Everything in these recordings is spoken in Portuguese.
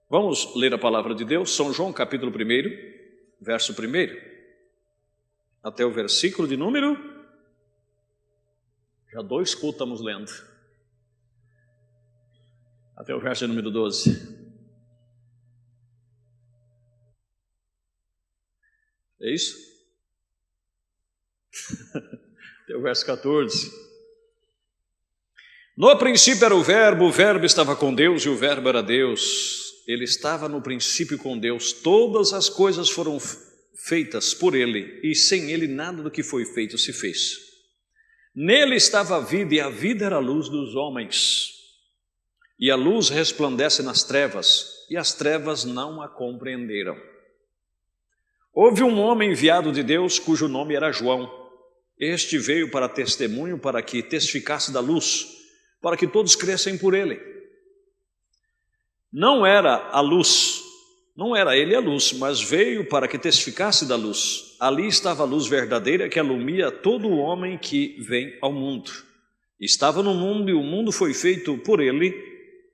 Vamos ler a palavra de Deus, São João capítulo 1, verso 1, até o versículo de número, já 2 cultos estamos lendo, até o verso de número 12. É isso? Até o verso 14. No princípio era o verbo estava com Deus e o verbo era Deus. Ele estava no princípio com Deus, todas as coisas foram feitas por ele, e sem ele nada do que foi feito se fez. Nele estava a vida, e a vida era a luz dos homens. E a luz resplandece nas trevas, e as trevas não a compreenderam. Houve um homem enviado de Deus, cujo nome era João. Este veio para testemunho, para que testificasse da luz, para que todos crescem por ele. Não era a luz, não era ele a luz, mas veio para que testificasse da luz. Ali estava a luz verdadeira que alumia todo o homem que vem ao mundo. Estava no mundo e o mundo foi feito por ele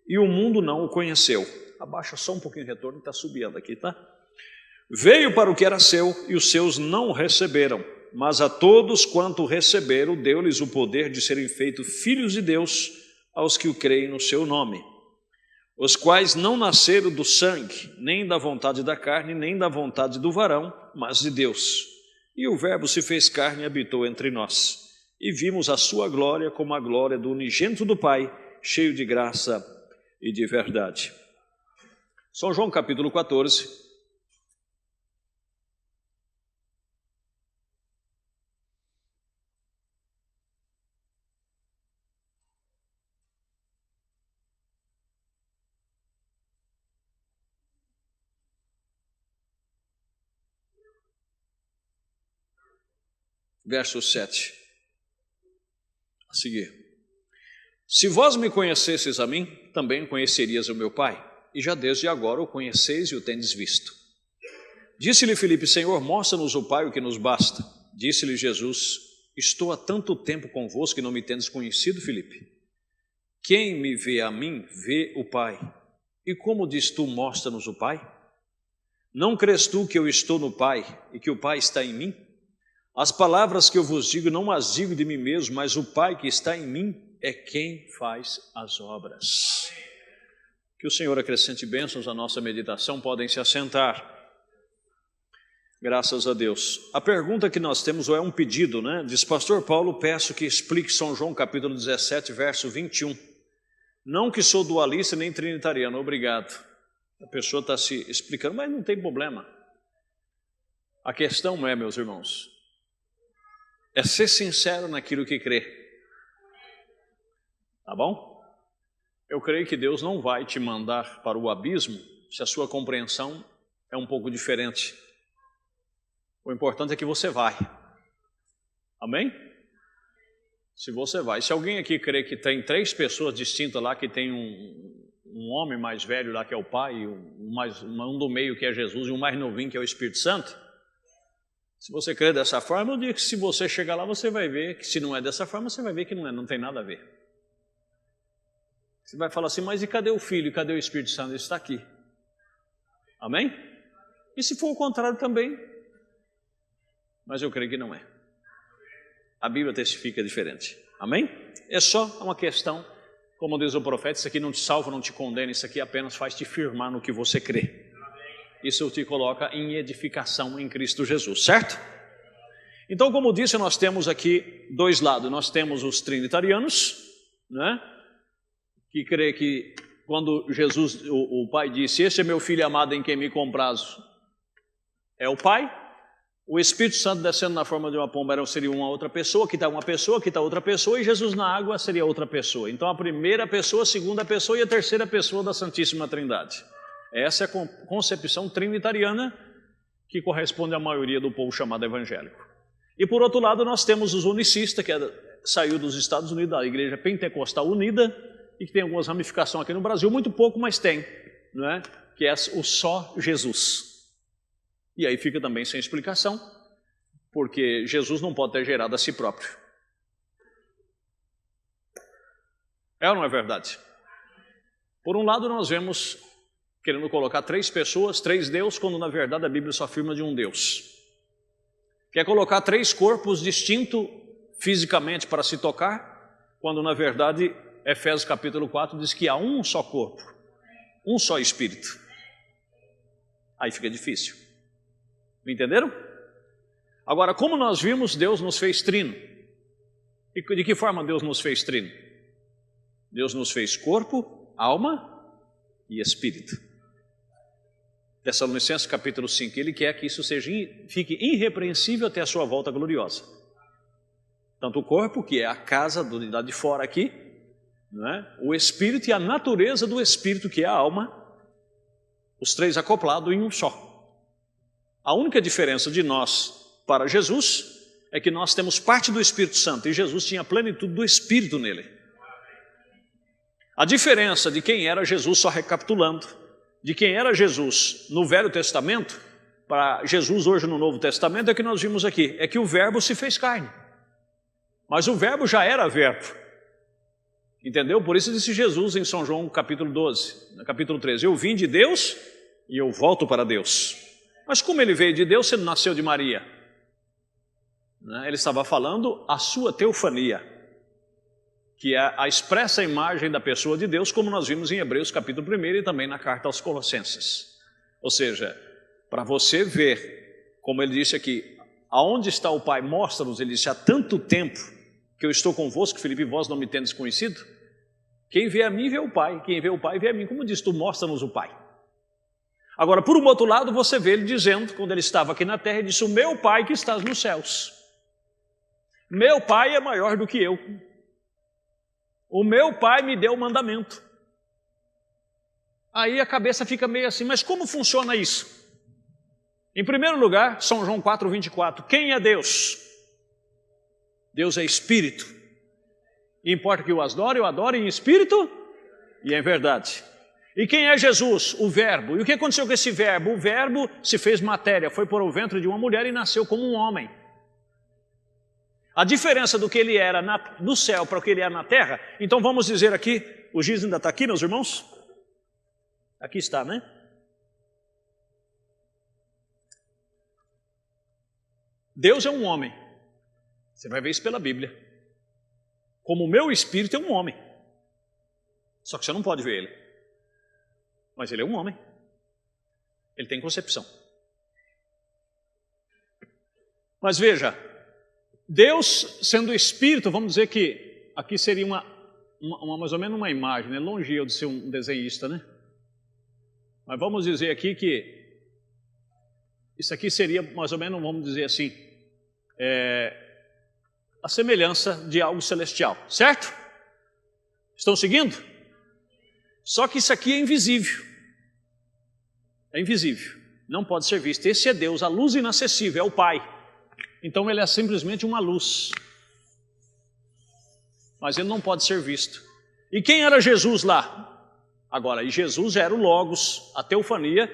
e o mundo não o conheceu. Abaixa só um pouquinho o retorno, está subindo aqui, tá? Veio para o que era seu e os seus não o receberam, mas a todos quanto receberam, deu-lhes o poder de serem feitos filhos de Deus aos que o creem no seu nome. Os quais não nasceram do sangue, nem da vontade da carne, nem da vontade do varão, mas de Deus. E o Verbo se fez carne e habitou entre nós. E vimos a sua glória como a glória do unigênito do Pai, cheio de graça e de verdade. São João capítulo 14. Verso 7, a seguir. Se vós me conhecesseis a mim, também conhecerias o meu Pai, e já desde agora o conheceis e o tendes visto. Disse-lhe Filipe, Senhor, mostra-nos o Pai, o que nos basta. Disse-lhe Jesus, estou há tanto tempo convosco que não me tendes conhecido, Filipe. Quem me vê a mim, vê o Pai. E como diz tu, mostra-nos o Pai? Não crês tu que eu estou no Pai e que o Pai está em mim? As palavras que eu vos digo, não as digo de mim mesmo, mas o Pai que está em mim é quem faz as obras. Que o Senhor acrescente bênçãos à nossa meditação, podem se assentar. Graças a Deus. A pergunta que nós temos, ou é um pedido, né? Diz, Pastor Paulo, peço que explique São João capítulo 17, verso 21. Não que sou dualista nem trinitariano, obrigado. A pessoa está se explicando, mas não tem problema. A questão é, meus irmãos, é ser sincero naquilo que crê. Tá bom? Eu creio que Deus não vai te mandar para o abismo se a sua compreensão é um pouco diferente. O importante é que você vai. Amém? Se você vai. Se alguém aqui crê que tem 3 pessoas distintas lá, que tem um homem mais velho lá que é o Pai, um do meio que é Jesus e um mais novinho que é o Espírito Santo, se você crê dessa forma, eu digo que se você chegar lá, você vai ver que se não é dessa forma, você vai ver que não tem nada a ver. Você vai falar assim, mas e cadê o Filho, e cadê o Espírito Santo? Ele está aqui. Amém? E se for o contrário também? Mas eu creio que não é. A Bíblia testifica diferente. Amém? É só uma questão, como diz o profeta, isso aqui não te salva, não te condena, isso aqui apenas faz te firmar no que você crê. Isso te coloca em edificação em Cristo Jesus, certo? Então, como disse, nós temos aqui 2 lados. Nós temos os trinitarianos, né? Que crê que quando Jesus, o Pai disse, este é meu Filho amado em quem me comprazo, é o Pai. O Espírito Santo descendo na forma de uma pomba seria uma outra pessoa, aqui está uma pessoa, aqui está outra pessoa, e Jesus na água seria outra pessoa. Então, a primeira pessoa, a segunda pessoa e a terceira pessoa da Santíssima Trindade. Essa é a concepção trinitariana que corresponde à maioria do povo chamado evangélico. E por outro lado nós temos os unicistas, que saiu dos Estados Unidos, da Igreja Pentecostal Unida, e que tem algumas ramificações aqui no Brasil, muito pouco, mas tem, não é? Que é o só Jesus. E aí fica também sem explicação, porque Jesus não pode ter gerado a si próprio. É ou não é verdade? Por um lado nós vemos querendo colocar 3 pessoas, 3 deuses, quando na verdade a Bíblia só afirma de um Deus. Quer colocar 3 corpos distintos fisicamente para se tocar, quando na verdade Efésios capítulo 4 diz que há um só corpo, um só Espírito. Aí fica difícil. Me entenderam? Agora, como nós vimos, Deus nos fez trino. E de que forma Deus nos fez trino? Deus nos fez corpo, alma e espírito. Tessalonicenses capítulo 5, Ele quer que isso fique irrepreensível até a sua volta gloriosa. Tanto o corpo, que é a casa do lado de fora aqui, não é? O espírito e a natureza do espírito, que é a alma, os 3 acoplados em um só. A única diferença de nós para Jesus é que nós temos parte do Espírito Santo e Jesus tinha a plenitude do Espírito nele. A diferença de quem era Jesus, só recapitulando, de quem era Jesus no Velho Testamento para Jesus hoje no Novo Testamento é que nós vimos aqui, é que o verbo se fez carne. Mas o verbo já era verbo. Entendeu? Por isso disse Jesus em São João capítulo 12, capítulo 13, eu vim de Deus e eu volto para Deus. Mas como ele veio de Deus, ele nasceu de Maria. Ele estava falando a sua teofania, que é a expressa imagem da pessoa de Deus, como nós vimos em Hebreus capítulo 1 e também na carta aos Colossenses. Ou seja, para você ver, como ele disse aqui, aonde está o Pai, mostra-nos, ele disse, há tanto tempo que eu estou convosco, Filipe, vós não me tendes conhecido? Quem vê a mim vê o Pai, quem vê o Pai vê a mim. Como diz, tu mostra-nos o Pai. Agora, por um outro lado, você vê ele dizendo, quando ele estava aqui na terra, ele disse, o meu Pai que estás nos céus. Meu Pai é maior do que eu. O meu Pai me deu o mandamento. Aí a cabeça fica meio assim, mas como funciona isso? Em primeiro lugar, São João 4:24, quem é Deus? Deus é Espírito. E importa que eu adore em Espírito e em verdade. E quem é Jesus? O Verbo. E o que aconteceu com esse Verbo? O Verbo se fez matéria, foi por o ventre de uma mulher e nasceu como um homem. A diferença do que ele era no céu para o que ele é na terra, então vamos dizer aqui, o giz ainda está aqui, meus irmãos? Aqui está, né? Deus é um homem. Você vai ver isso pela Bíblia. Como o meu espírito é um homem. Só que você não pode ver ele. Mas ele é um homem. Ele tem concepção. Mas veja, Deus sendo espírito, vamos dizer que aqui seria mais ou menos uma imagem, né? Longe eu de ser um desenhista, né? Mas vamos dizer aqui que isso aqui seria mais ou menos, vamos dizer assim, a semelhança de algo celestial, certo? Estão seguindo? Só que isso aqui é invisível. É invisível, não pode ser visto. Esse é Deus, a luz inacessível, é o Pai. Então ele é simplesmente uma luz. Mas ele não pode ser visto. E quem era Jesus lá? Agora, e Jesus era o Logos, a teofania.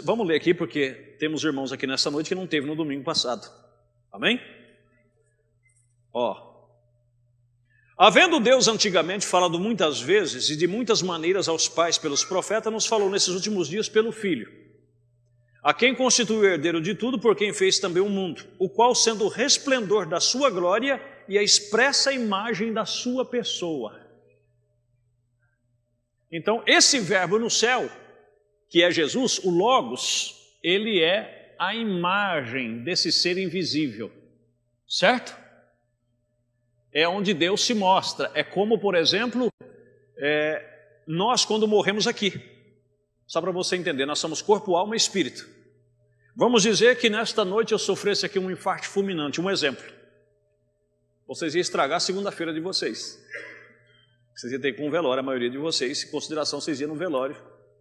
Vamos ler aqui porque temos irmãos aqui nessa noite que não teve no domingo passado. Amém? Havendo Deus antigamente falado muitas vezes e de muitas maneiras aos pais pelos profetas, nos falou nesses últimos dias pelo Filho, a quem constituiu o herdeiro de tudo, por quem fez também o mundo, o qual sendo o resplendor da sua glória e a expressa imagem da sua pessoa. Então, esse verbo no céu, que é Jesus, o Logos, ele é a imagem desse ser invisível, certo? É onde Deus se mostra. É como, por exemplo, nós quando morremos aqui. Só para você entender, nós somos corpo, alma e espírito. Vamos dizer que nesta noite eu sofresse aqui um infarto fulminante, um exemplo. Vocês iam estragar a segunda-feira de vocês. Vocês iam ter que ir com um velório, a maioria de vocês, em consideração, vocês iam no velório.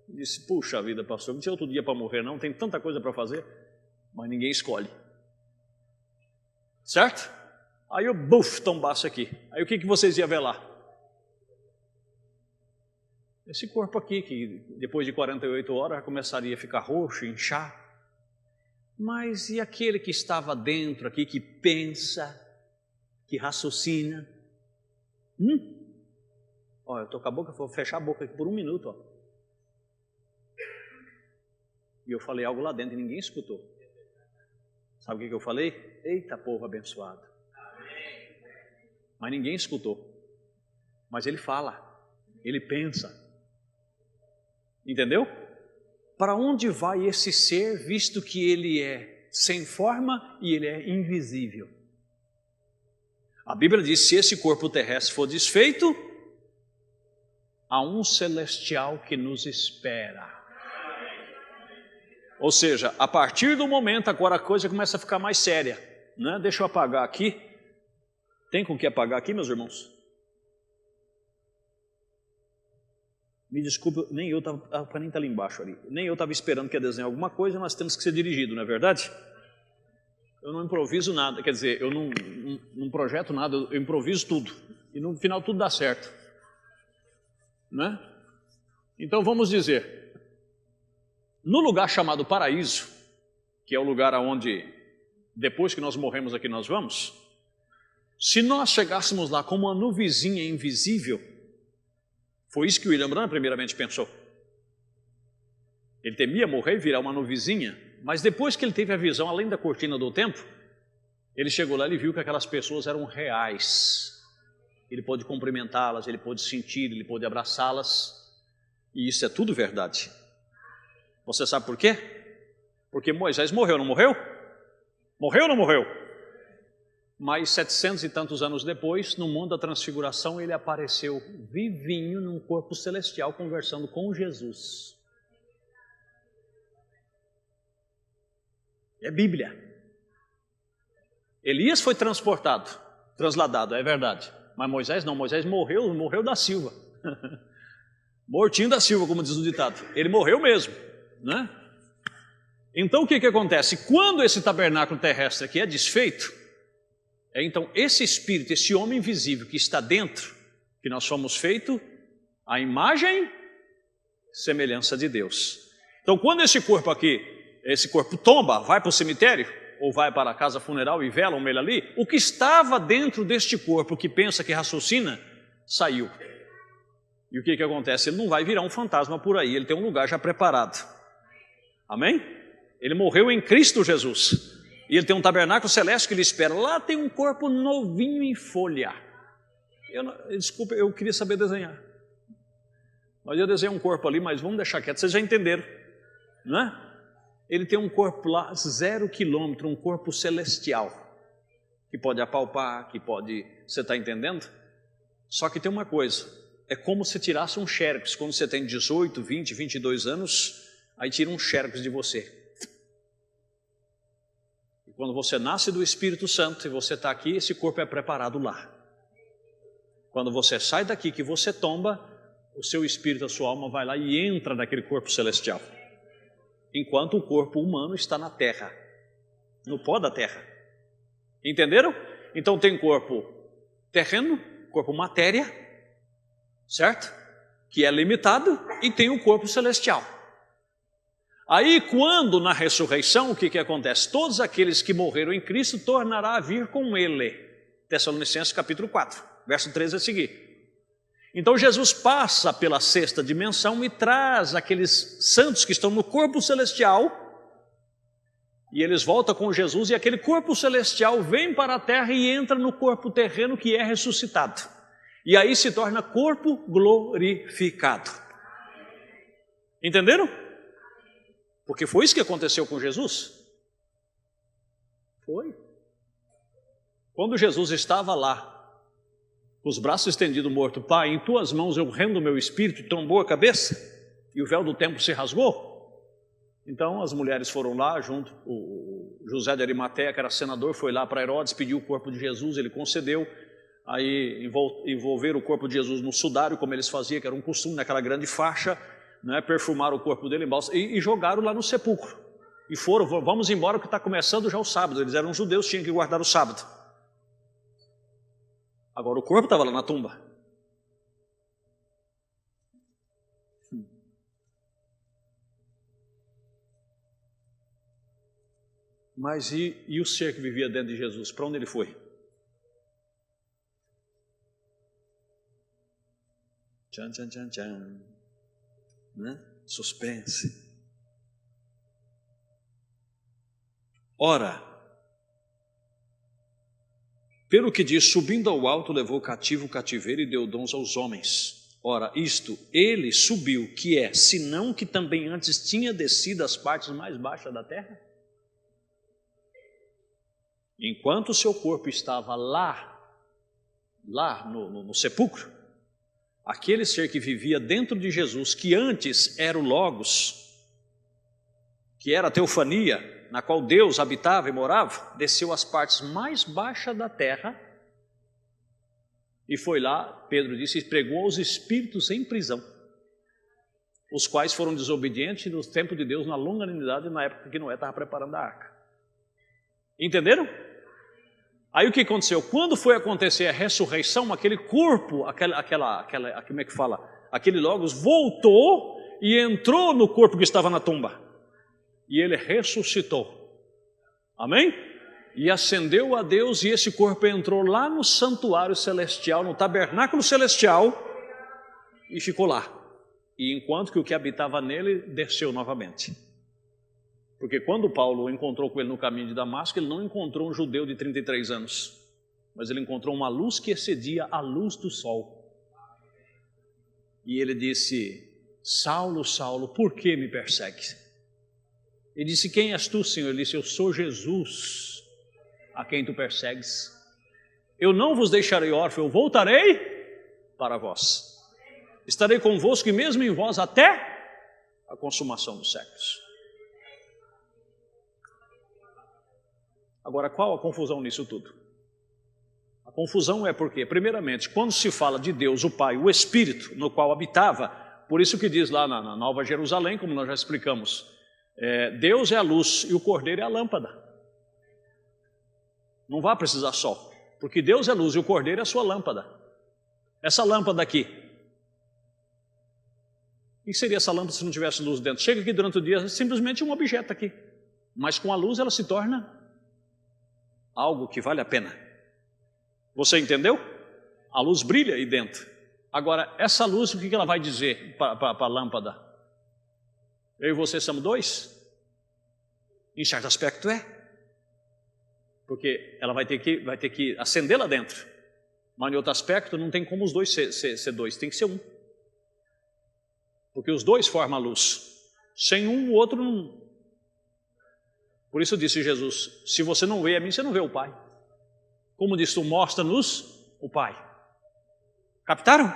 E disse, puxa vida, pastor, não tinha outro dia para morrer não, tem tanta coisa para fazer, mas ninguém escolhe. Certo? Aí eu, tombasse aqui. Aí o que vocês iam ver lá? Esse corpo aqui, que depois de 48 horas já começaria a ficar roxo, inchar. Mas e aquele que estava dentro aqui, que pensa, que raciocina? Eu estou com a boca, vou fechar a boca aqui por um minuto. E eu falei algo lá dentro e ninguém escutou. Sabe o que eu falei? Eita, povo abençoado. Mas ninguém escutou. Mas ele fala, ele pensa. Entendeu? Para onde vai esse ser, visto que ele é sem forma e ele é invisível? A Bíblia diz: se esse corpo terrestre for desfeito, há um celestial que nos espera. Ou seja, a partir do momento agora a coisa começa a ficar mais séria, né? Deixa eu apagar aqui. Tem com que apagar aqui, meus irmãos? Me desculpe, nem eu estava, a paninha está ali embaixo ali. Nem eu estava esperando que ia desenhar alguma coisa, mas temos que ser dirigido, não é verdade? Eu não improviso nada, quer dizer, eu não projeto nada, eu improviso tudo. E no final tudo dá certo. Né? Então vamos dizer, no lugar chamado paraíso, que é o lugar aonde, depois que nós morremos aqui nós vamos, se nós chegássemos lá como uma nuvenzinha invisível, foi isso que o William Branham primeiramente pensou. Ele temia morrer e virar uma nuvenzinha, mas depois que ele teve a visão além da cortina do tempo, ele chegou lá e viu que aquelas pessoas eram reais. Ele pôde cumprimentá-las, ele pôde sentir, ele pôde abraçá-las, e isso é tudo verdade. Você sabe por quê? Porque Moisés morreu, não morreu? Morreu ou não morreu? Mas 700 e tantos anos depois, no mundo da transfiguração, ele apareceu vivinho num corpo celestial conversando com Jesus. É Bíblia. Elias foi transladado, é verdade. Mas Moisés não, Moisés morreu da Silva. Mortinho da Silva, como diz o ditado. Ele morreu mesmo, né? Então o que acontece? Quando esse tabernáculo terrestre aqui é desfeito, então esse espírito, esse homem invisível que está dentro, que nós fomos feitos, a imagem, semelhança de Deus. Então quando esse corpo aqui, esse corpo tomba, vai para o cemitério, ou vai para a casa funeral e velam ele ali, o que estava dentro deste corpo, que pensa, que raciocina, saiu. E o que acontece? Ele não vai virar um fantasma por aí, ele tem um lugar já preparado. Amém? Ele morreu em Cristo Jesus. E ele tem um tabernáculo celeste que ele espera. Lá tem um corpo novinho em folha. Desculpa, eu queria saber desenhar. Mas eu desenhei um corpo ali, mas vamos deixar quieto, vocês já entenderam, né? Ele tem um corpo lá, 0 quilômetro, um corpo celestial, que pode apalpar, que pode... Você está entendendo? Só que tem uma coisa, é como se tirasse um xerox, quando você tem 18, 20, 22 anos, aí tira um xerox de você. E quando você nasce do Espírito Santo e você está aqui, esse corpo é preparado lá. Quando você sai daqui, que você tomba, o seu espírito, a sua alma vai lá e entra naquele corpo celestial. Enquanto o corpo humano está na terra, no pó da terra. Entenderam? Então tem corpo terreno, corpo matéria, certo? Que é limitado, e tem o corpo celestial. Aí quando na ressurreição, o que acontece? Todos aqueles que morreram em Cristo tornará a vir com ele. Tessalonicenses capítulo 4, verso 13 a seguir. Então Jesus passa pela sexta dimensão e traz aqueles santos que estão no corpo celestial, e eles voltam com Jesus, e aquele corpo celestial vem para a terra e entra no corpo terreno que é ressuscitado. E aí se torna corpo glorificado. Entenderam? Porque foi isso que aconteceu com Jesus. Foi. Quando Jesus estava lá, com os braços estendidos, morto, Pai, em tuas mãos eu rendo o meu espírito, tombou a cabeça, e o véu do templo se rasgou. Então as mulheres foram lá, junto, o José de Arimateia, que era senador, foi lá para Herodes, pediu o corpo de Jesus, ele concedeu. Aí envolveram o corpo de Jesus no sudário, como eles faziam, que era um costume, naquela grande faixa, né, perfumaram o corpo dele em bálsamo, e jogaram lá no sepulcro. E foram, vamos embora que está começando já o sábado. Eles eram judeus, tinham que guardar o sábado. Agora o corpo estava lá na tumba. Mas e o ser que vivia dentro de Jesus? Para onde ele foi? Tchan, tchan, tchan, tchan. Né? Suspense. Ora, pelo que diz, subindo ao alto, levou cativo o cativeiro e deu dons aos homens. Ora, isto, ele subiu, que é, senão que também antes tinha descido às partes mais baixas da terra? Enquanto o seu corpo estava lá no sepulcro, aquele ser que vivia dentro de Jesus, que antes era o Logos, que era a teofania, na qual Deus habitava e morava, desceu às partes mais baixas da terra e foi lá, Pedro disse, e pregou aos espíritos em prisão, os quais foram desobedientes no tempo de Deus, na longanimidade, na época que Noé estava preparando a arca. Entenderam? Aí o que aconteceu? Quando foi acontecer a ressurreição, aquele corpo, como é que fala? Aquele Logos voltou e entrou no corpo que estava na tumba. E ele ressuscitou. Amém? E ascendeu a Deus e esse corpo entrou lá no santuário celestial, no tabernáculo celestial e ficou lá. E enquanto que o que habitava nele desceu novamente. Porque quando Paulo encontrou com ele no caminho de Damasco, ele não encontrou um judeu de 33 anos, mas ele encontrou uma luz que excedia a luz do sol. E ele disse, Saulo, Saulo, por que me persegues? Ele disse, quem és tu, Senhor? Ele disse, eu sou Jesus, a quem tu persegues. Eu não vos deixarei órfão, eu voltarei para vós. Estarei convosco e mesmo em vós até a consumação dos séculos. Agora, qual a confusão nisso tudo? A confusão é porque, primeiramente, quando se fala de Deus, o Pai, o Espírito, no qual habitava, por isso que diz lá na Nova Jerusalém, como nós já explicamos, Deus é a luz e o Cordeiro é a lâmpada. Não vai precisar sol, porque Deus é luz e o Cordeiro é a sua lâmpada. Essa lâmpada aqui, o que seria essa lâmpada se não tivesse luz dentro? Chega aqui durante o dia, é simplesmente um objeto aqui, mas com a luz ela se torna algo que vale a pena. Você entendeu? A luz brilha aí dentro. Agora, essa luz, o que ela vai dizer para a lâmpada? Eu e você somos dois? Em certo aspecto é. Porque ela vai ter que acender lá dentro. Mas em outro aspecto não tem como os dois ser dois, tem que ser um. Porque os dois formam a luz. Sem um, o outro não. Por isso disse Jesus, se você não vê a mim, você não vê o Pai. Como disse, tu mostra-nos o Pai. Captaram?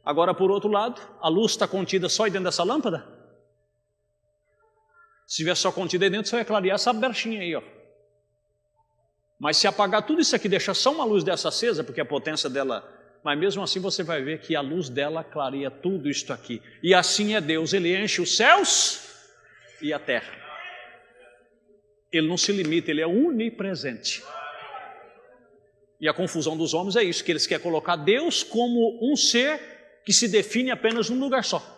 Agora, por outro lado, a luz está contida só aí dentro dessa lâmpada? Se estiver só contida aí dentro, só ia clarear essa brechinha aí, ó. Mas se apagar tudo isso aqui, deixar só uma luz dessa acesa, porque a potência dela... Mas mesmo assim você vai ver que a luz dela clareia tudo isto aqui. E assim é Deus, Ele enche os céus e a terra. Ele não se limita, Ele é onipresente. E a confusão dos homens é isso, que eles querem colocar Deus como um ser que se define apenas num lugar só.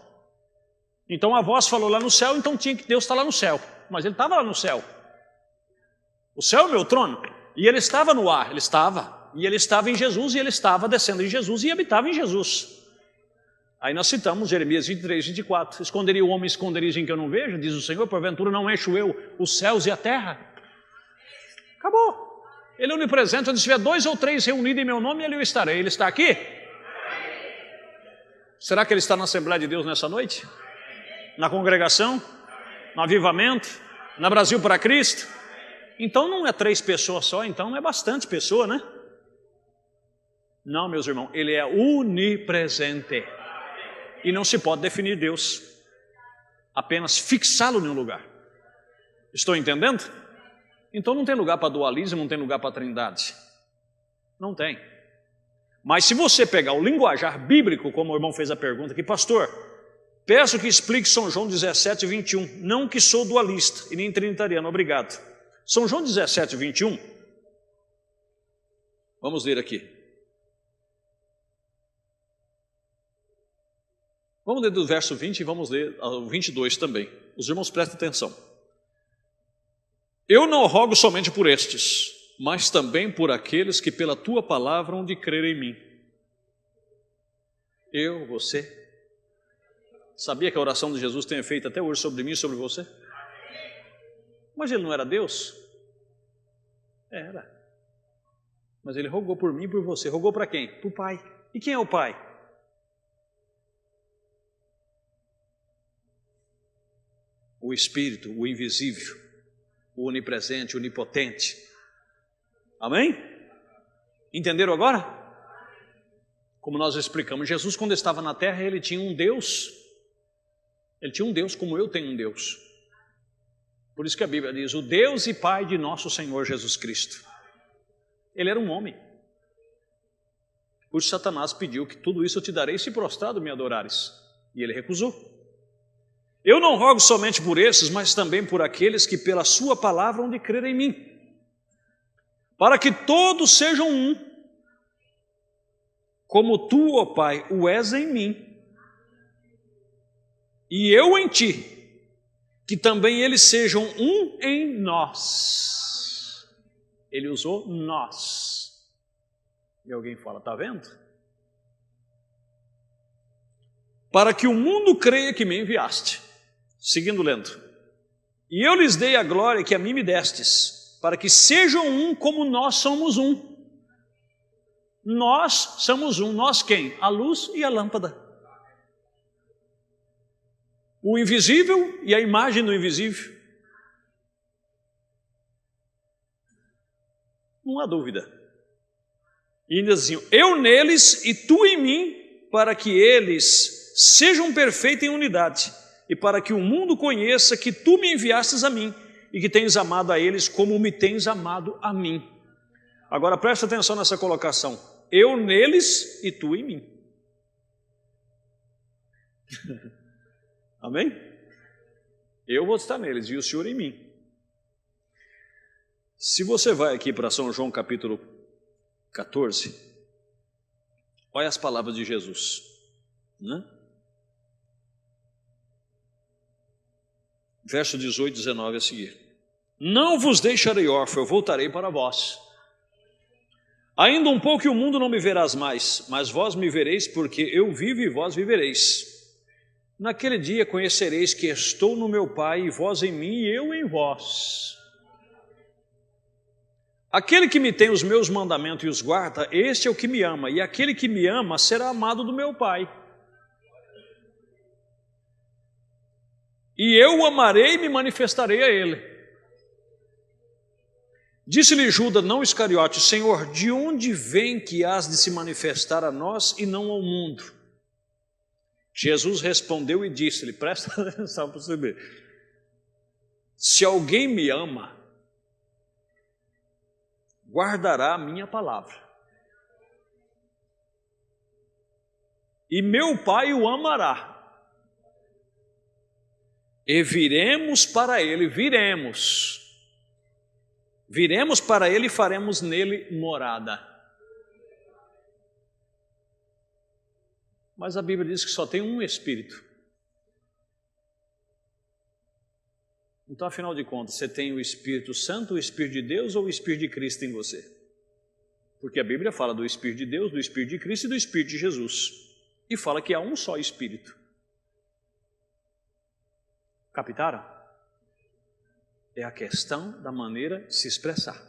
Então a voz falou lá no céu, então tinha que Deus estar lá no céu. Mas Ele estava lá no céu. O céu é o meu trono. E Ele estava no ar, Ele estava. E Ele estava em Jesus, e Ele estava descendo em Jesus e habitava em Jesus. Aí nós citamos Jeremias 23, 24. Esconderia o homem esconderijo em que eu não vejo, diz o Senhor, porventura não encho eu os céus e a terra. Acabou. Ele é onipresente, onde estiver 2 ou 3 reunidos em meu nome, ali eu estarei. Ele está aqui? Será que Ele está na Assembleia de Deus nessa noite? Na congregação? No avivamento? Na Brasil para Cristo? Então não é 3 pessoas só, então não é bastante pessoa, né? Não, meus irmãos, Ele é onipresente. E não se pode definir Deus, apenas fixá-lo em um lugar. Estou entendendo? Então não tem lugar para dualismo, não tem lugar para trindade. Não tem. Mas se você pegar o linguajar bíblico, como o irmão fez a pergunta aqui, pastor, peço que explique São João 17, 21. Não que sou dualista e nem trinitariano, obrigado. São João 17, 21. Vamos ler aqui. Vamos ler do verso 20 e vamos ler o 22 também. Os irmãos prestem atenção. Eu não rogo somente por estes, mas também por aqueles que pela tua palavra hão de crer em mim. Eu, você. Sabia que a oração de Jesus tem efeito até hoje sobre mim e sobre você? Mas ele não era Deus? Era. Mas ele rogou por mim e por você. Rogou para quem? Para o Pai. E quem é o Pai? O Espírito, o invisível, o onipresente, o onipotente. Amém? Entenderam agora? Como nós explicamos, Jesus, quando estava na terra, ele tinha um Deus. Ele tinha um Deus como eu tenho um Deus. Por isso que a Bíblia diz, o Deus e Pai de nosso Senhor Jesus Cristo. Ele era um homem. Por isso Satanás pediu que tudo isso eu te darei se prostrado me adorares. E ele recusou. Eu não rogo somente por esses, mas também por aqueles que pela sua palavra hão de crer em mim. Para que todos sejam um, como tu, ó Pai, o és em mim, e eu em ti, que também eles sejam um em nós. Ele usou nós. E alguém fala, está vendo? Para que o mundo creia que me enviaste. Seguindo lendo. E eu lhes dei a glória que a mim me destes, para que sejam um como nós somos um. Nós somos um. Nós quem? A luz e a lâmpada. O invisível e a imagem do invisível. Não há dúvida. E ainda assim, eu neles e tu em mim, para que eles sejam perfeitos em unidade, e para que o mundo conheça que tu me enviastes a mim, e que tens amado a eles como me tens amado a mim. Agora presta atenção nessa colocação. Eu neles e tu em mim. Amém? Eu vou estar neles e o Senhor em mim. Se você vai aqui para São João capítulo 14, olha as palavras de Jesus, né? Verso 18 e 19 a seguir. Não vos deixarei órfão, eu voltarei para vós. Ainda um pouco e o mundo não me verás mais, mas vós me vereis, porque eu vivo e vós vivereis. Naquele dia conhecereis que estou no meu Pai, e vós em mim, e eu em vós. Aquele que me tem os meus mandamentos e os guarda, este é o que me ama, e aquele que me ama será amado do meu Pai. E eu o amarei e me manifestarei a ele. Disse-lhe Judas, não Iscariote, Senhor, de onde vem que hás de se manifestar a nós e não ao mundo? Jesus respondeu e disse-lhe, presta atenção para você ver, se alguém me ama, guardará a minha palavra. E meu Pai o amará. E viremos para ele, viremos para ele e faremos nele morada. Mas a Bíblia diz que só tem um Espírito. Então, afinal de contas, você tem o Espírito Santo, o Espírito de Deus ou o Espírito de Cristo em você? Porque a Bíblia fala do Espírito de Deus, do Espírito de Cristo e do Espírito de Jesus. E fala que há um só Espírito. Captaram? É a questão da maneira de se expressar.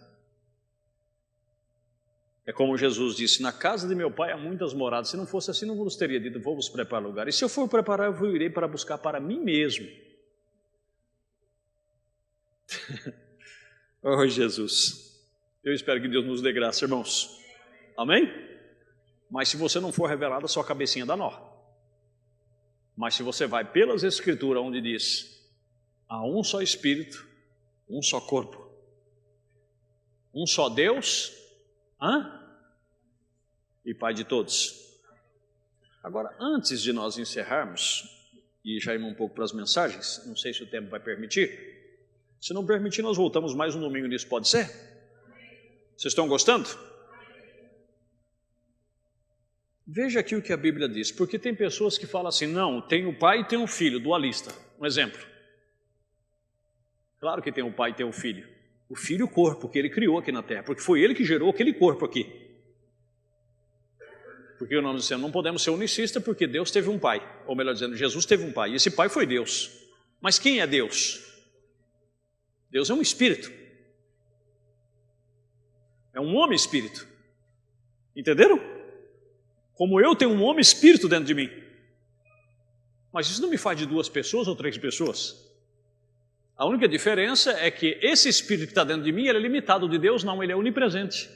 É como Jesus disse, na casa de meu Pai há muitas moradas. Se não fosse assim, não vos teria dito, vou vos preparar lugar. E se eu for preparar, eu irei para buscar para mim mesmo. Oh Jesus, eu espero que Deus nos dê graça, irmãos. Amém? Mas se você não for revelado, a sua cabecinha dá nó. Mas se você vai pelas Escrituras, onde diz, há um só Espírito, um só corpo, um só Deus, e Pai de todos. Agora, antes de nós encerrarmos, e já irmos um pouco para as mensagens, não sei se o tempo vai permitir, se não permitir, nós voltamos mais um domingo nisso, pode ser? Vocês estão gostando? Veja aqui o que a Bíblia diz, porque tem pessoas que falam assim, não, tem o pai e tem o filho, dualista. Um exemplo. Claro que tem o pai e tem o filho. O filho o corpo que ele criou aqui na terra, porque foi ele que gerou aquele corpo aqui. Porque nós dizemos, não podemos ser unicistas porque Deus teve um pai, ou melhor dizendo, Jesus teve um pai, e esse pai foi Deus. Mas quem é Deus? Deus é um espírito. É um homem espírito. Entenderam? Como eu tenho um homem espírito dentro de mim. Mas isso não me faz de 2 pessoas ou 3 pessoas. A única diferença é que esse espírito que está dentro de mim, ele é limitado. De Deus não, ele é onipresente.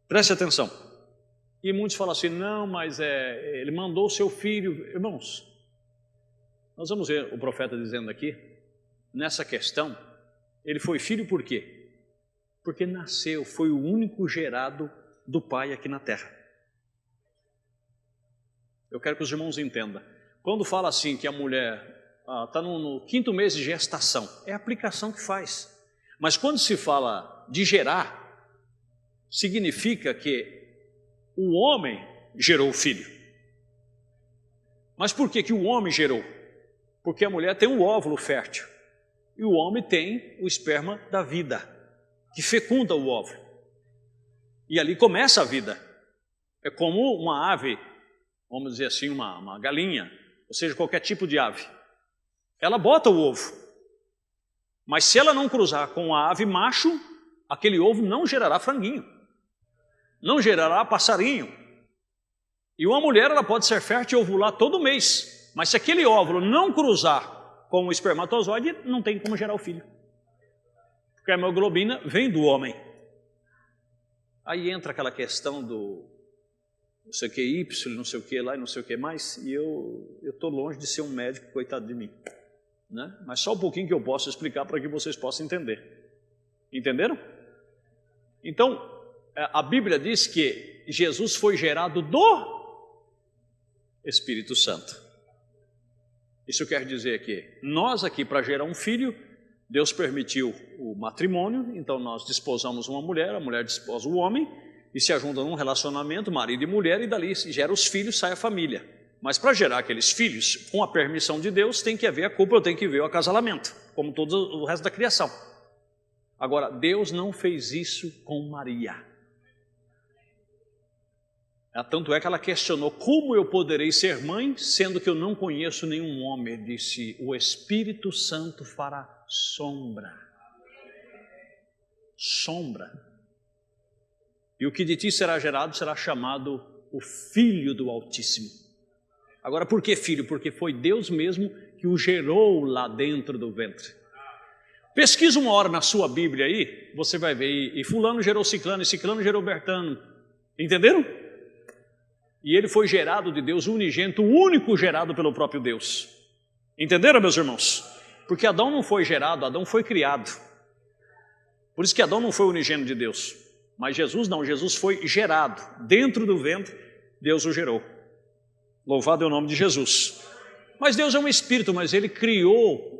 Preste atenção. E muitos falam assim, não, mas ele mandou o seu filho. Irmãos, nós vamos ver o profeta dizendo aqui, nessa questão, ele foi filho por quê? Porque nasceu, foi o único gerado do Pai aqui na terra. Eu quero que os irmãos entendam. Quando fala assim que a mulher está no 5º mês de gestação, é a aplicação que faz. Mas quando se fala de gerar, significa que o homem gerou o filho. Mas por que o homem gerou? Porque a mulher tem o óvulo fértil. E o homem tem o esperma da vida, que fecunda o óvulo. E ali começa a vida. É como uma ave, vamos dizer assim, uma galinha, ou seja, qualquer tipo de ave. Ela bota o ovo. Mas se ela não cruzar com a ave macho, aquele ovo não gerará franguinho. Não gerará passarinho. E uma mulher, ela pode ser fértil e ovular todo mês. Mas se aquele óvulo não cruzar com o espermatozoide, não tem como gerar o filho. Porque a hemoglobina vem do homem. Aí entra aquela questão do não sei o que Y, não sei o que lá e não sei o que mais, e eu estou longe de ser um médico, coitado de mim. Né? Mas só um pouquinho que eu posso explicar para que vocês possam entender. Entenderam? Então, a Bíblia diz que Jesus foi gerado do Espírito Santo. Isso quer dizer que nós aqui, para gerar um filho, Deus permitiu o matrimônio, então nós desposamos uma mulher, a mulher desposa o homem, e se ajuntam num relacionamento, marido e mulher, e dali gera os filhos, sai a família. Mas para gerar aqueles filhos, com a permissão de Deus, tem que haver a culpa, tem que haver o acasalamento, como todo o resto da criação. Agora, Deus não fez isso com Maria. Tanto é que ela questionou, como eu poderei ser mãe, sendo que eu não conheço nenhum homem? Ele disse, o Espírito Santo fará sombra. Sombra. E o que de ti será gerado será chamado o Filho do Altíssimo. Agora, por que filho? Porque foi Deus mesmo que o gerou lá dentro do ventre. Pesquisa uma hora na sua Bíblia aí, você vai ver, e fulano gerou ciclano, e ciclano gerou Bertano. Entenderam? E ele foi gerado de Deus, unigênito, o único gerado pelo próprio Deus. Entenderam, meus irmãos? Porque Adão não foi gerado, Adão foi criado. Por isso que Adão não foi unigênito de Deus. Mas Jesus não, Jesus foi gerado. Dentro do ventre, Deus o gerou. Louvado é o nome de Jesus. Mas Deus é um espírito, mas ele criou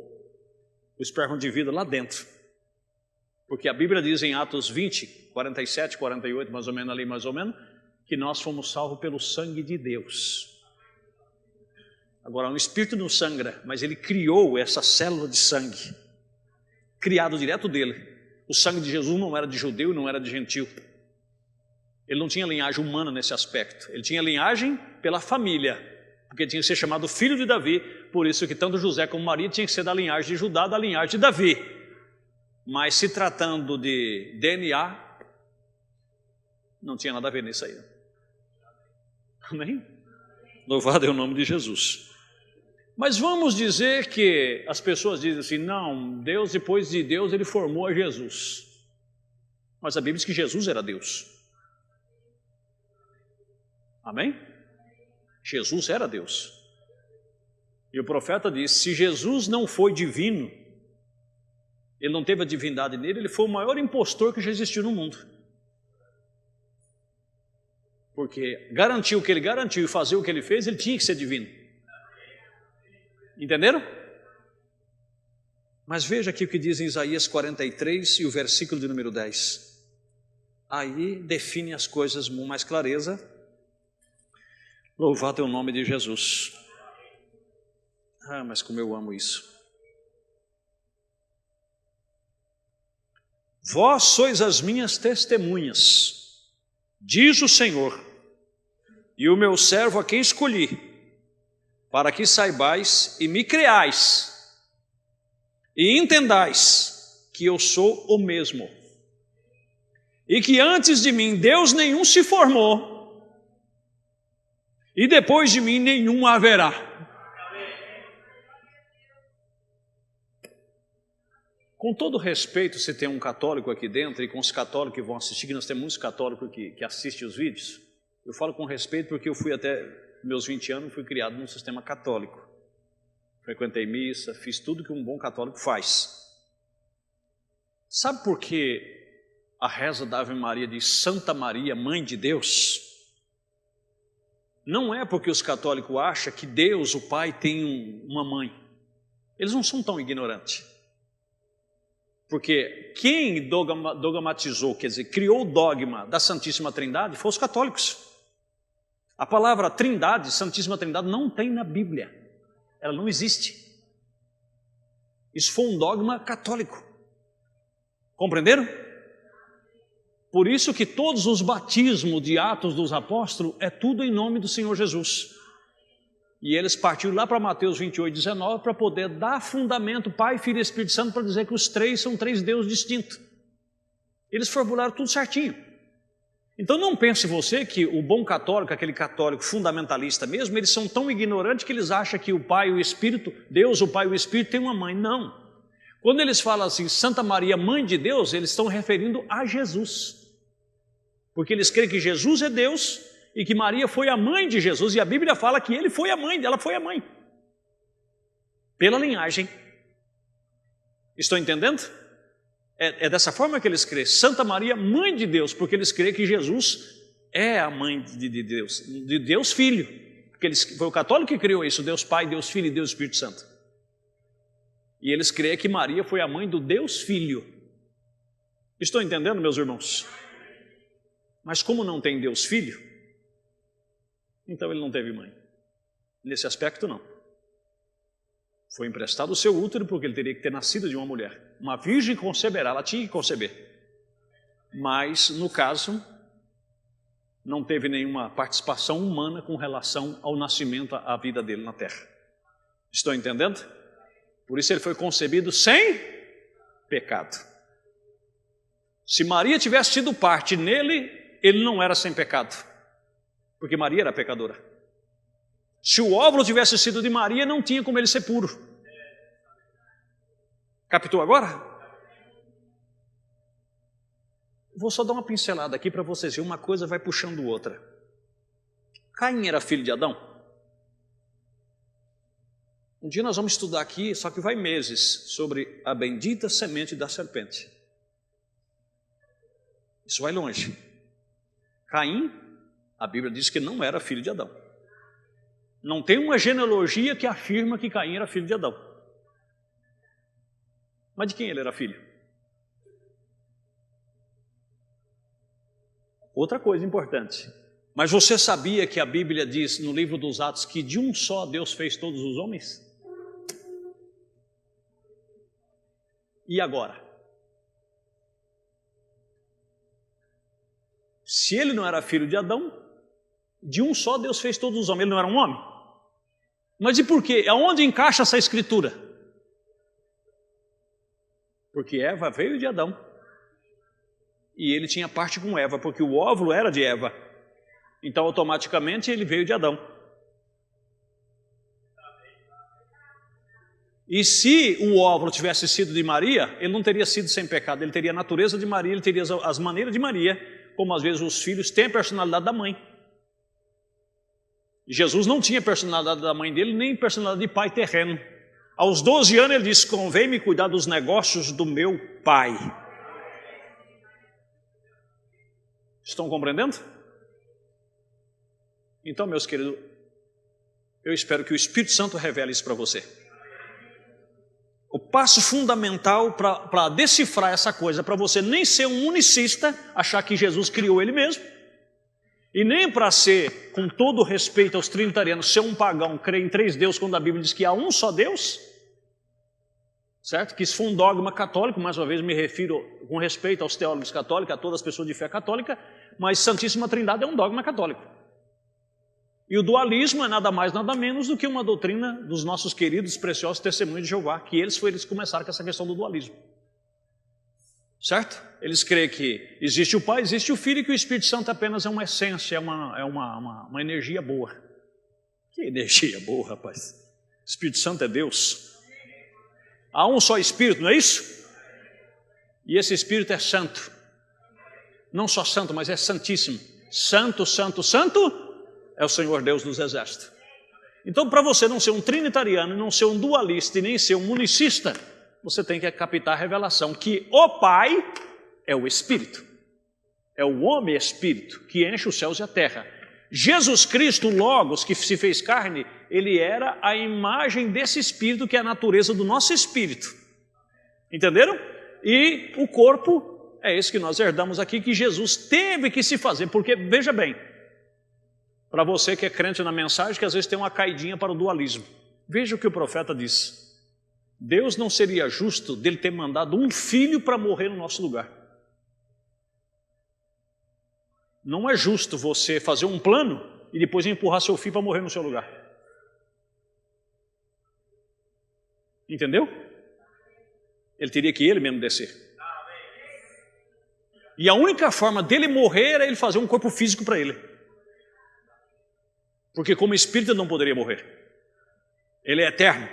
o esperma de vida lá dentro. Porque a Bíblia diz em Atos 20, 47, 48, mais ou menos ali, que nós fomos salvos pelo sangue de Deus. Agora, um espírito não sangra, mas ele criou essa célula de sangue, criado direto dele. O sangue de Jesus não era de judeu e não era de gentil. Ele não tinha linhagem humana nesse aspecto. Ele tinha linhagem pela família, porque tinha que ser chamado filho de Davi. Por isso que tanto José como Maria tinham que ser da linhagem de Judá, da linhagem de Davi. Mas se tratando de DNA, não tinha nada a ver nisso aí. Amém? Louvado é o nome de Jesus. Mas vamos dizer que as pessoas dizem assim, não, Deus, depois de Deus, ele formou a Jesus. Mas a Bíblia diz que Jesus era Deus. Amém? Jesus era Deus. E o profeta diz, se Jesus não foi divino, ele não teve a divindade nele, ele foi o maior impostor que já existiu no mundo. Porque garantiu o que ele garantiu e fazer o que ele fez, ele tinha que ser divino. Entenderam? Mas veja aqui o que diz em Isaías 43 e o versículo de número 10. Aí define as coisas com mais clareza. Louvado é o nome de Jesus. Ah, mas como eu amo isso. Vós sois as minhas testemunhas, diz o Senhor, e o meu servo a quem escolhi, para que saibais e me creais e entendais que eu sou o mesmo, e que antes de mim Deus nenhum se formou, e depois de mim nenhum haverá. Com todo respeito, se tem um católico aqui dentro, e com os católicos que vão assistir, que nós temos muitos católicos que assistem os vídeos, eu falo com respeito porque eu fui até meus 20 anos, fui criado num sistema católico. Frequentei missa, fiz tudo que um bom católico faz. Sabe por que a reza da Ave Maria diz Santa Maria, Mãe de Deus? Não é porque os católicos acham que Deus, o Pai, tem uma mãe. Eles não são tão ignorantes. Porque quem dogmatizou, quer dizer, criou o dogma da Santíssima Trindade, foram os católicos. A palavra Trindade, Santíssima Trindade, não tem na Bíblia. Ela não existe. Isso foi um dogma católico. Compreenderam? Por isso que todos os batismos de Atos dos Apóstolos é tudo em nome do Senhor Jesus. E eles partiram lá para Mateus 28, 19 para poder dar fundamento, Pai, Filho e Espírito Santo, para dizer que os três são três deuses distintos. Eles formularam tudo certinho. Então não pense você que o bom católico, aquele católico fundamentalista mesmo, eles são tão ignorantes que eles acham que o Pai e o Espírito, Deus, o Pai e o Espírito tem uma mãe. Não. Quando eles falam assim, Santa Maria, Mãe de Deus, eles estão referindo a Jesus. Porque eles creem que Jesus é Deus e que Maria foi a mãe de Jesus, e a Bíblia fala que ele foi a mãe, ela foi a mãe. Pela linhagem. Estão entendendo? É dessa forma que eles creem. Santa Maria, Mãe de Deus, porque eles creem que Jesus é a mãe de Deus Filho. Porque foi o católico que criou isso, Deus Pai, Deus Filho e Deus Espírito Santo. E eles creem que Maria foi a mãe do Deus Filho. Estão entendendo, meus irmãos? Mas como não tem Deus Filho, então ele não teve mãe. Nesse aspecto, não. Foi emprestado o seu útero porque ele teria que ter nascido de uma mulher. Uma virgem conceberá, ela tinha que conceber. Mas, no caso, não teve nenhuma participação humana com relação ao nascimento, à vida dele na terra. Estão entendendo? Por isso ele foi concebido sem pecado. Se Maria tivesse tido parte nele, ele não era sem pecado, porque Maria era pecadora. Se o óvulo tivesse sido de Maria, não tinha como ele ser puro. Captou agora? Vou só dar uma pincelada aqui para vocês verem, uma coisa vai puxando outra. Caim era filho de Adão? Um dia nós vamos estudar aqui, só que vai meses, sobre a bendita semente da serpente. Isso vai longe. Caim, a Bíblia diz que não era filho de Adão. Não tem uma genealogia que afirma que Caim era filho de Adão. Mas de quem ele era filho? Outra coisa importante. Mas você sabia que a Bíblia diz no livro dos Atos que de um só Deus fez todos os homens? E agora? Se ele não era filho de Adão, de um só Deus fez todos os homens. Ele não era um homem? Mas e por quê? Aonde encaixa essa escritura? Porque Eva veio de Adão. E ele tinha parte com Eva, porque o óvulo era de Eva. Então, automaticamente, ele veio de Adão. E se o óvulo tivesse sido de Maria, ele não teria sido sem pecado. Ele teria a natureza de Maria, ele teria as maneiras de Maria, como às vezes os filhos têm a personalidade da mãe. Jesus não tinha personalidade da mãe dele, nem personalidade de pai terreno. Aos 12 anos ele disse, convém-me cuidar dos negócios do meu pai. Estão compreendendo? Então, meus queridos, eu espero que o Espírito Santo revele isso para você. O passo fundamental para decifrar essa coisa, para você nem ser um unicista, achar que Jesus criou ele mesmo, e nem para ser, com todo respeito aos trinitarianos, ser um pagão, crer em três deuses, quando a Bíblia diz que há um só Deus, certo? Que isso foi um dogma católico, mais uma vez me refiro com respeito aos teólogos católicos, a todas as pessoas de fé católica, mas Santíssima Trindade é um dogma católico. E o dualismo é nada mais, nada menos do que uma doutrina dos nossos queridos, preciosos testemunhos de Jeová, que eles começaram com essa questão do dualismo. Certo? Eles creem que existe o Pai, existe o Filho e que o Espírito Santo apenas é uma essência, é uma energia boa. Que energia boa, rapaz? O Espírito Santo é Deus. Há um só Espírito, não é isso? E esse Espírito é santo. Não só santo, mas é santíssimo. Santo, santo, santo é o Senhor Deus dos exércitos. Então, para você não ser um trinitariano, não ser um dualista e nem ser um unicista, você tem que captar a revelação que o Pai é o Espírito. É o homem Espírito que enche os céus e a terra. Jesus Cristo, Logos, que se fez carne, ele era a imagem desse Espírito que é a natureza do nosso Espírito. Entenderam? E o corpo é esse que nós herdamos aqui, que Jesus teve que se fazer, porque, veja bem, para você que é crente na mensagem, que às vezes tem uma caidinha para o dualismo. Veja o que o profeta disse. Deus não seria justo dele ter mandado um filho para morrer no nosso lugar. Não é justo você fazer um plano e depois empurrar seu filho para morrer no seu lugar. Entendeu? Ele teria que ele mesmo descer. E a única forma dele morrer era ele fazer um corpo físico para ele. Porque como espírito ele não poderia morrer. Ele é eterno.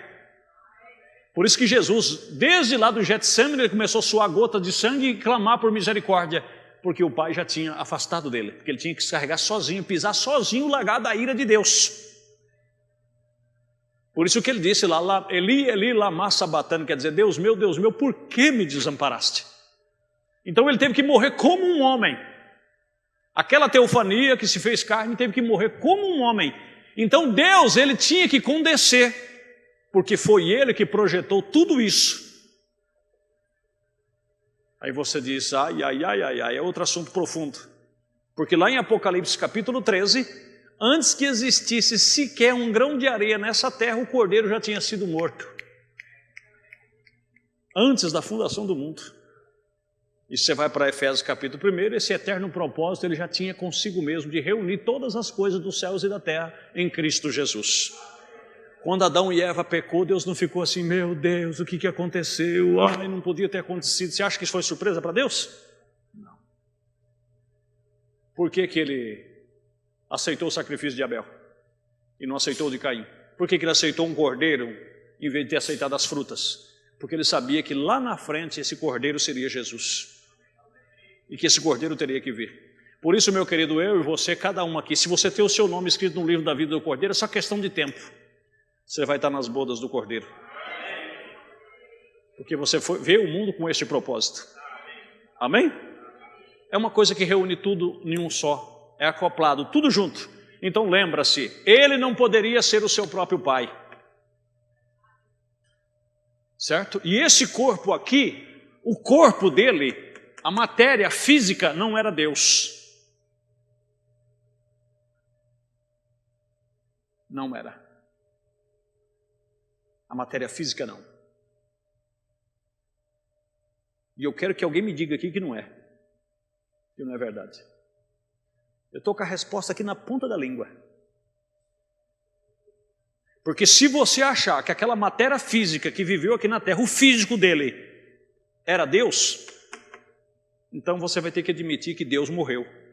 Por isso que Jesus, desde lá do Getsemane, ele começou a suar gota de sangue e clamar por misericórdia, porque o Pai já tinha afastado dele, porque ele tinha que se carregar sozinho, pisar sozinho o lagar da ira de Deus. Por isso que ele disse lá, Eli, Eli, lama sabatani, quer dizer, Deus meu, por que me desamparaste? Então ele teve que morrer como um homem. Aquela teofania que se fez carne teve que morrer como um homem. Então Deus, ele tinha que condescer, porque foi ele que projetou tudo isso. Aí você diz, ai, é outro assunto profundo. Porque lá em Apocalipse capítulo 13, antes que existisse sequer um grão de areia nessa terra, o cordeiro já tinha sido morto. Antes da fundação do mundo. E você vai para Efésios capítulo 1, esse eterno propósito ele já tinha consigo mesmo de reunir todas as coisas dos céus e da terra em Cristo Jesus. Quando Adão e Eva pecou, Deus não ficou assim, meu Deus, o que aconteceu? Ai, não podia ter acontecido. Você acha que isso foi surpresa para Deus? Não. Por que ele aceitou o sacrifício de Abel e não aceitou o de Caim? Por que ele aceitou um cordeiro em vez de ter aceitado as frutas? Porque ele sabia que lá na frente esse cordeiro seria Jesus. E que esse cordeiro teria que vir. Por isso, meu querido, eu e você, cada um aqui, se você tem o seu nome escrito no livro da vida do cordeiro, é só questão de tempo. Você vai estar nas bodas do cordeiro. Porque você veio o mundo com este propósito. Amém? É uma coisa que reúne tudo em um só. É acoplado, tudo junto. Então lembra-se, ele não poderia ser o seu próprio pai. Certo? E esse corpo aqui, o corpo dele, a matéria física não era Deus. Não era. A matéria física não. E eu quero que alguém me diga aqui que não é. Que não é verdade. Eu estou com a resposta aqui na ponta da língua. Porque se você achar que aquela matéria física que viveu aqui na terra, o físico dele era Deus, então você vai ter que admitir que Deus morreu.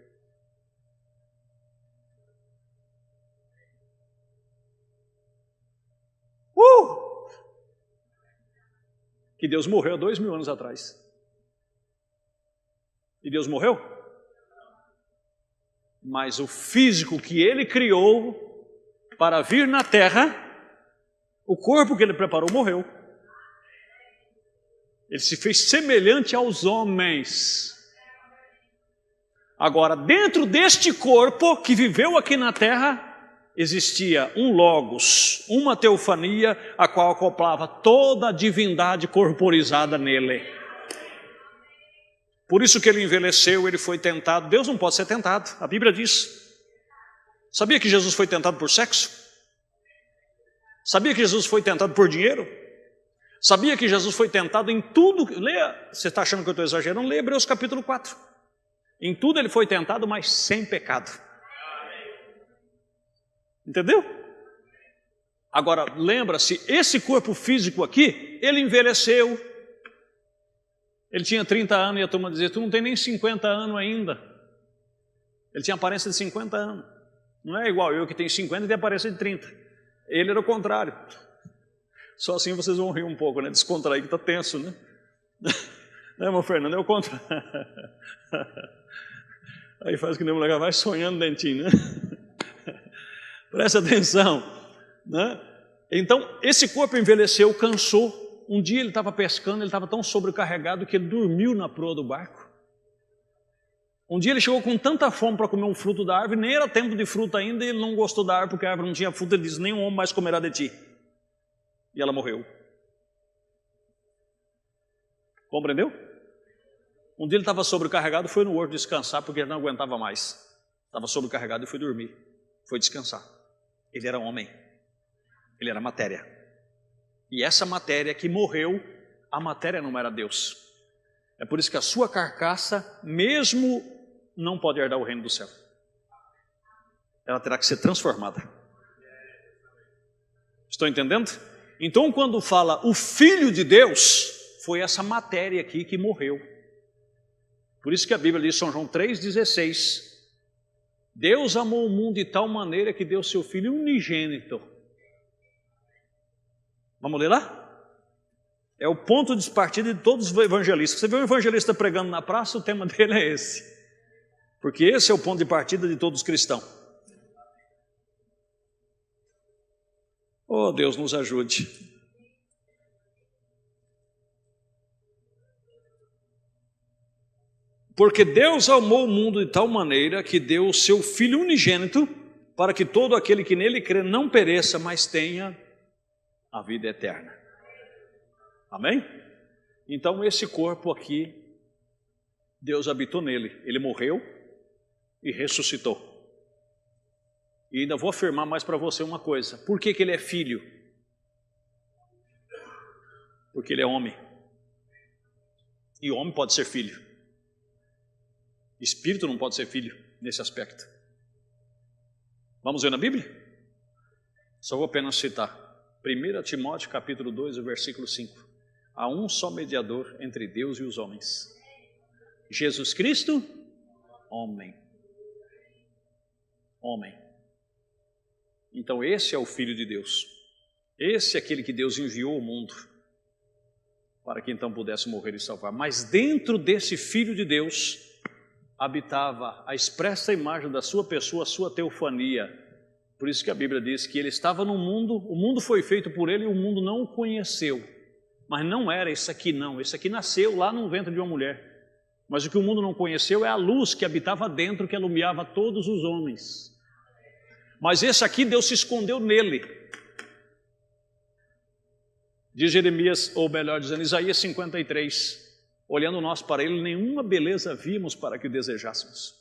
Que Deus morreu há 2000 anos atrás. E Deus morreu? Mas o físico que ele criou para vir na terra, o corpo que ele preparou morreu. Ele se fez semelhante aos homens. Agora, dentro deste corpo que viveu aqui na terra, existia um logos, uma teofania, a qual acoplava toda a divindade corporizada nele. Por isso que ele envelheceu, ele foi tentado. Deus não pode ser tentado, a Bíblia diz. Sabia que Jesus foi tentado por sexo? Sabia que Jesus foi tentado por dinheiro? Sabia que Jesus foi tentado em tudo? Leia, você está achando que eu estou exagerando? Leia Hebreus capítulo 4. Em tudo ele foi tentado, mas sem pecado. Entendeu? Agora, lembra-se, esse corpo físico aqui, ele envelheceu. Ele tinha 30 anos e a turma dizia, tu não tem nem 50 anos ainda. Ele tinha aparência de 50 anos. Não é igual eu que tenho 50 e tenho aparência de 30. Ele era o contrário. Só assim vocês vão rir um pouco, né? Descontrair que está tenso, né? Né, irmão Fernando? É o contrário. Aí faz que nem mulher vai sonhando dentinho, né? Presta atenção, né? Então, esse corpo envelheceu, cansou. Um dia ele estava pescando, ele estava tão sobrecarregado que ele dormiu na proa do barco. Um dia ele chegou com tanta fome para comer um fruto da árvore, nem era tempo de fruta ainda, e ele não gostou da árvore, porque a árvore não tinha fruta. Ele disse, nenhum homem mais comerá de ti. E ela morreu. Compreendeu? Um dia ele estava sobrecarregado, foi no horto descansar, porque ele não aguentava mais. Estava sobrecarregado e foi dormir. Foi descansar. Ele era homem. Ele era matéria. E essa matéria que morreu, a matéria não era Deus. É por isso que a sua carcaça mesmo não pode herdar o reino do céu. Ela terá que ser transformada. Estão entendendo? Então, quando fala o Filho de Deus, foi essa matéria aqui que morreu. Por isso que a Bíblia diz, São João 3,16, Deus amou o mundo de tal maneira que deu seu Filho unigênito. Vamos ler lá? É o ponto de partida de todos os evangelistas. Você vê um evangelista pregando na praça, o tema dele é esse. Porque esse é o ponto de partida de todos os cristãos. Oh, Deus nos ajude. Porque Deus amou o mundo de tal maneira que deu o seu Filho unigênito para que todo aquele que nele crê não pereça, mas tenha a vida eterna. Amém? Então esse corpo aqui, Deus habitou nele. Ele morreu e ressuscitou. E ainda vou afirmar mais para você uma coisa. Por que ele é filho? Porque ele é homem. E homem pode ser filho. Espírito não pode ser filho nesse aspecto. Vamos ver na Bíblia? Só vou apenas citar. 1 Timóteo capítulo 2, o versículo 5. Há um só mediador entre Deus e os homens. Jesus Cristo, homem. Homem. Então esse é o Filho de Deus. Esse é aquele que Deus enviou ao mundo para que então pudesse morrer e salvar. Mas dentro desse Filho de Deus habitava a expressa imagem da sua pessoa, a sua teofania. Por isso que a Bíblia diz que ele estava no mundo, o mundo foi feito por ele e o mundo não o conheceu. Mas não era esse aqui não, esse aqui nasceu lá no ventre de uma mulher. Mas o que o mundo não conheceu é a luz que habitava dentro, que alumiava todos os homens. Mas esse aqui, Deus se escondeu nele. Diz Jeremias, ou melhor dizendo, Isaías 53, olhando nós para ele, nenhuma beleza vimos para que o desejássemos.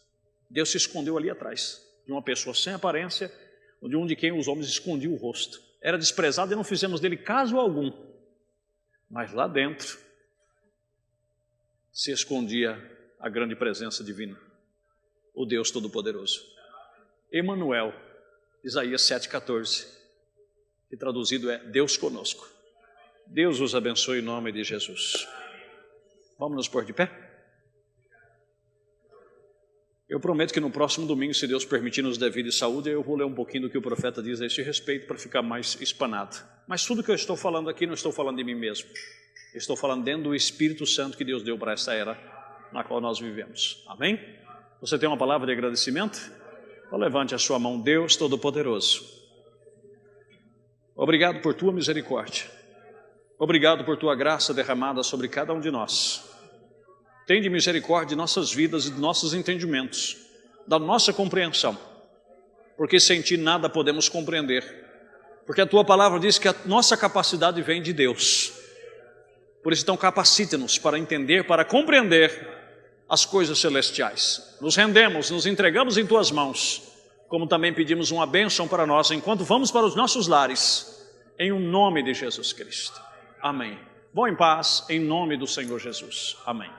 Deus se escondeu ali atrás, de uma pessoa sem aparência, de um de quem os homens escondiam o rosto. Era desprezado e não fizemos dele caso algum. Mas lá dentro se escondia a grande presença divina, o Deus Todo-Poderoso. Emanuel, Isaías 7,14, que traduzido é Deus conosco. Deus os abençoe em nome de Jesus. Vamos nos pôr de pé? Eu prometo que no próximo domingo, se Deus permitir, nos der vida e saúde, eu vou ler um pouquinho do que o profeta diz a esse respeito para ficar mais espanado. Mas tudo que eu estou falando aqui, não estou falando de mim mesmo. Eu estou falando dentro do Espírito Santo que Deus deu para essa era na qual nós vivemos. Amém? Você tem uma palavra de agradecimento? Então levante a sua mão. Deus Todo-Poderoso, obrigado por tua misericórdia. Obrigado por tua graça derramada sobre cada um de nós. Tende misericórdia de nossas vidas e de nossos entendimentos, da nossa compreensão, porque sem ti nada podemos compreender, porque a tua palavra diz que a nossa capacidade vem de Deus. Por isso, então, capacita-nos para entender, para compreender as coisas celestiais. Nos rendemos, nos entregamos em tuas mãos, como também pedimos uma bênção para nós enquanto vamos para os nossos lares, em o nome de Jesus Cristo. Amém. Vão em paz, em nome do Senhor Jesus. Amém.